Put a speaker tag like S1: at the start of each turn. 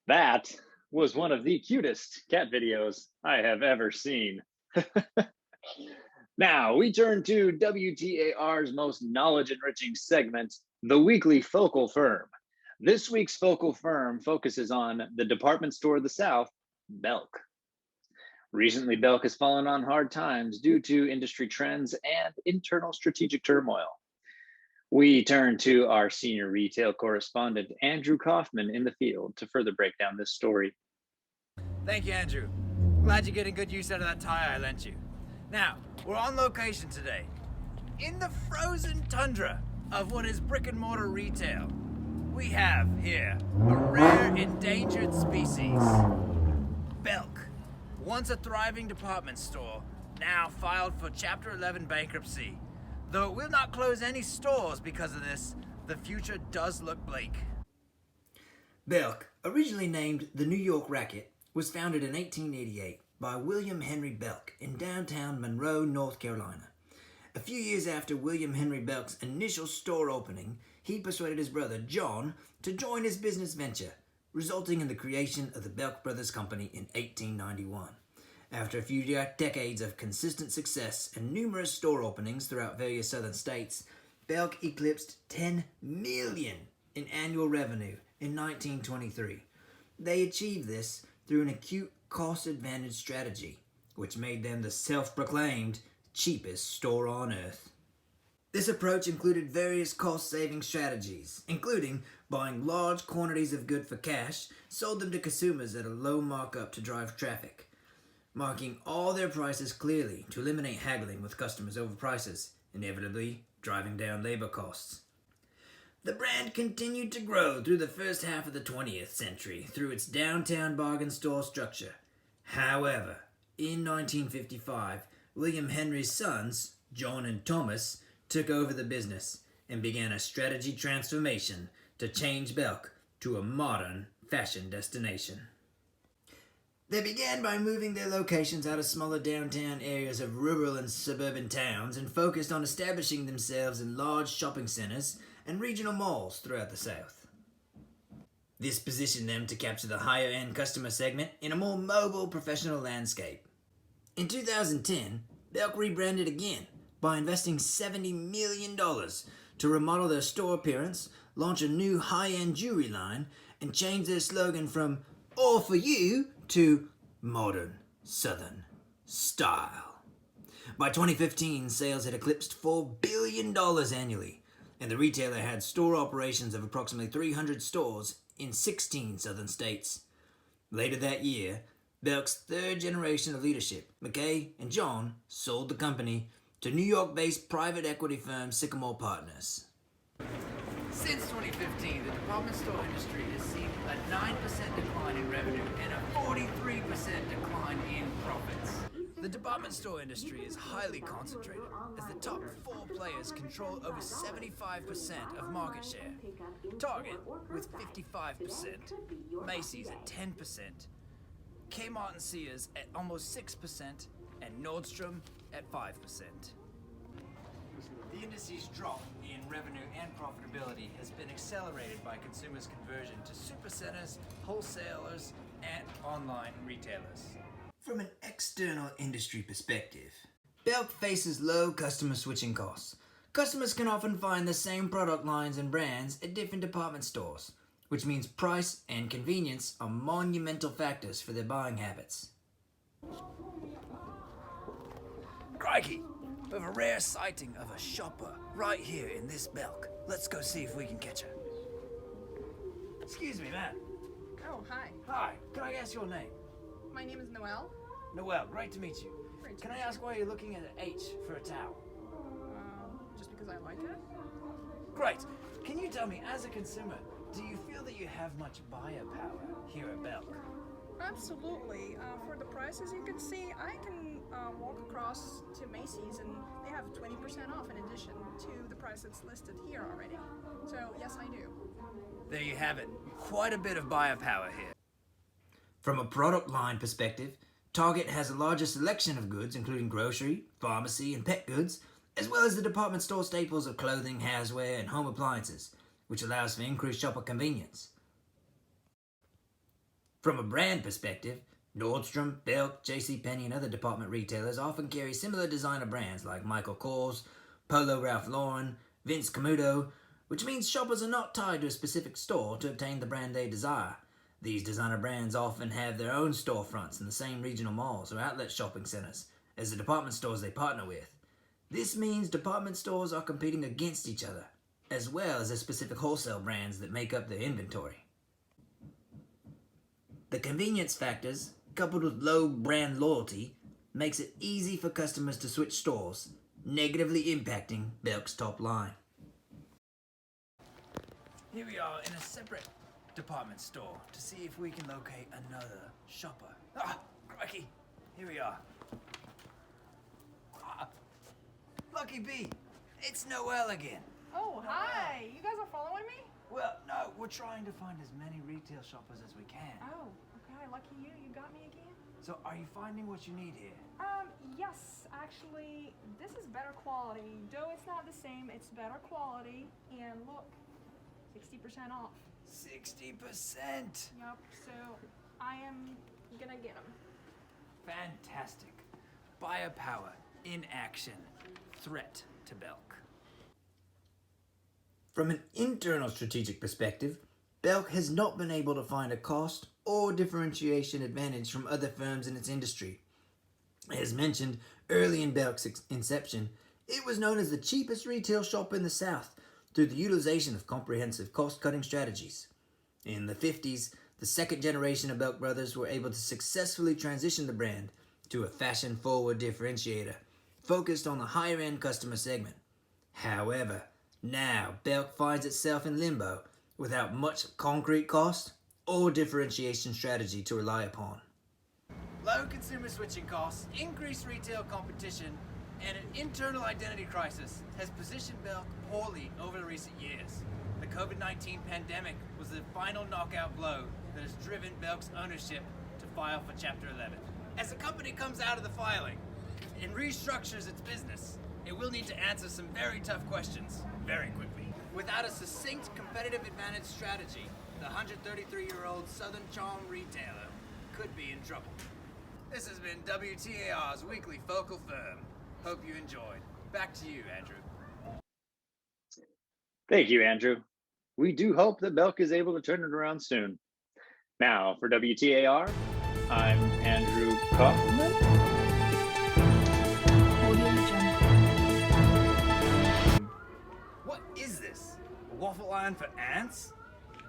S1: That was one of the cutest cat videos I have ever seen. Now we turn to WTAR's most knowledge enriching segment, the weekly focal firm. This week's focal firm focuses on the department store of the South, Belk. Recently, Belk has fallen on hard times due to industry trends and internal strategic turmoil. We turn to our senior retail correspondent, Andrew Kaufman, in the field to further break down this story.
S2: Thank you, Andrew. Glad you're getting good use out of that tire I lent you. Now, we're on location today, in the frozen tundra of what is brick and mortar retail. We have here a rare endangered species, Belk. Once a thriving department store, now filed for Chapter 11 bankruptcy. Though it will not close any stores because of this, the future does look bleak. Belk, originally named the New York Racket, was founded in 1888 by William Henry Belk in downtown Monroe, North Carolina. A few years after William Henry Belk's initial store opening, he persuaded his brother John to join his business venture, resulting in the creation of the Belk Brothers Company in 1891. After a few decades of consistent success and numerous store openings throughout various southern states, Belk eclipsed $10 million in annual revenue in 1923. They achieved this through an acute cost-advantage strategy, which made them the self-proclaimed cheapest store on earth. This approach included various cost-saving strategies, including buying large quantities of goods for cash, sold them to consumers at a low markup to drive traffic, marking all their prices clearly to eliminate haggling with customers over prices, inevitably driving down labor costs. The brand continued to grow through the first half of the 20th century through its downtown bargain store structure. However, in 1955, William Henry's sons, John and Thomas, took over the business and began a strategy transformation to change Belk to a modern fashion destination. They began by moving their locations out of smaller downtown areas of rural and suburban towns and focused on establishing themselves in large shopping centers and regional malls throughout the South. This positioned them to capture the higher-end customer segment in a more mobile professional landscape. In 2010, Belk rebranded again by investing $70 million to remodel their store appearance, launch a new high-end jewelry line, and change their slogan from "All for You" to "Modern Southern Style." By 2015, sales had eclipsed $4 billion annually, and the retailer had store operations of approximately 300 stores in 16 southern states. Later that year, Belk's third generation of leadership, McKay and John, sold the company to New York-based private equity firm Sycamore Partners. Since 2015, the department store industry has seen a 9% decline in revenue and a 43% decline in profits. The department store industry is highly concentrated, as the top 4 players control over 75% of market share. Target with 55%, Macy's at 10%, Kmart and Sears at almost 6%, and Nordstrom at 5%. The industry's drop in revenue and profitability has been accelerated by consumers' conversion to supercenters, wholesalers, and online retailers. From an external industry perspective, Belk faces low customer switching costs. Customers can often find the same product lines and brands at different department stores, which means price and convenience are monumental factors for their buying habits. Crikey! We have a rare sighting of a shopper right here in this Belk. Let's go see if we can catch her. Excuse me, man.
S3: Oh, hi.
S2: Hi, can I ask your name?
S3: My name is Noelle.
S2: Noelle, great to meet you.
S3: Great to
S2: Can I
S3: meet you.
S2: ask why you're looking at an H for a towel?
S3: Just because I like it?
S2: Great. Can you tell me, as a consumer, do you feel that you have much buyer power here at Belk?
S3: Absolutely. For the prices you can see, I can walk across to Macy's and they have 20% off in addition to the price that's listed here already. So, yes, I do.
S2: There you have it. Quite a bit of buyer power here. From a product line perspective, Target has a larger selection of goods, including grocery, pharmacy, and pet goods, as well as the department store staples of clothing, houseware, and home appliances, which allows for increased shopper convenience.
S4: From a brand perspective, Nordstrom, Belk, JCPenney, and other department retailers often carry similar designer brands like Michael Kors, Polo Ralph Lauren, Vince Camuto, which means shoppers are not tied to a specific store to obtain the brand they desire. These designer brands often have their own storefronts in the same regional malls or outlet shopping centers as the department stores they partner with. This means department stores are competing against each other, as well as the specific wholesale brands that make up their inventory. The convenience factors, coupled with low brand loyalty, makes it easy for customers to switch stores, negatively impacting Belk's top line.
S2: Here we are in a separate department store to see if we can locate another shopper. Ah, crikey! Here we are. Ah, Lucky B, it's Noel again.
S3: Oh, hi! You guys are following me?
S2: Well, no, we're trying to find as many retail shoppers as we can.
S3: Oh, okay. Lucky you. You got me again?
S2: So, are you finding what you need here?
S3: Yes. Actually, this is better quality. Though it's not the same, it's better quality. And look, 60% off.
S2: 60%!
S3: Yep. So, I am gonna get them.
S2: Fantastic. Buyer power in action. Threat to Belk.
S4: From an internal strategic perspective, Belk has not been able to find a cost or differentiation advantage from other firms in its industry. As mentioned early in Belk's inception, it was known as the cheapest retail shop in the South through the utilization of comprehensive cost-cutting strategies. In the 50s, the second generation of Belk brothers were able to successfully transition the brand to a fashion-forward differentiator focused on the higher-end customer segment. However, now Belk finds itself in limbo without much concrete cost or differentiation strategy to rely upon.
S2: Low consumer switching costs, increased retail competition, and an internal identity crisis has positioned Belk poorly over the recent years. The COVID-19 pandemic was the final knockout blow that has driven Belk's ownership to file for Chapter 11. As the company comes out of the filing and restructures its business, it will need to answer some very tough questions very quickly. Without a succinct competitive advantage strategy, the 133-year-old Southern Charm retailer could be in trouble. This has been WTAR's weekly Focal Firm. Hope you enjoyed. Back to you, Andrew.
S1: Thank you, Andrew. We do hope that Belk is able to turn it around soon. Now, for WTAR, I'm Andrew Kaufman.
S2: What is this? A waffle iron for ants?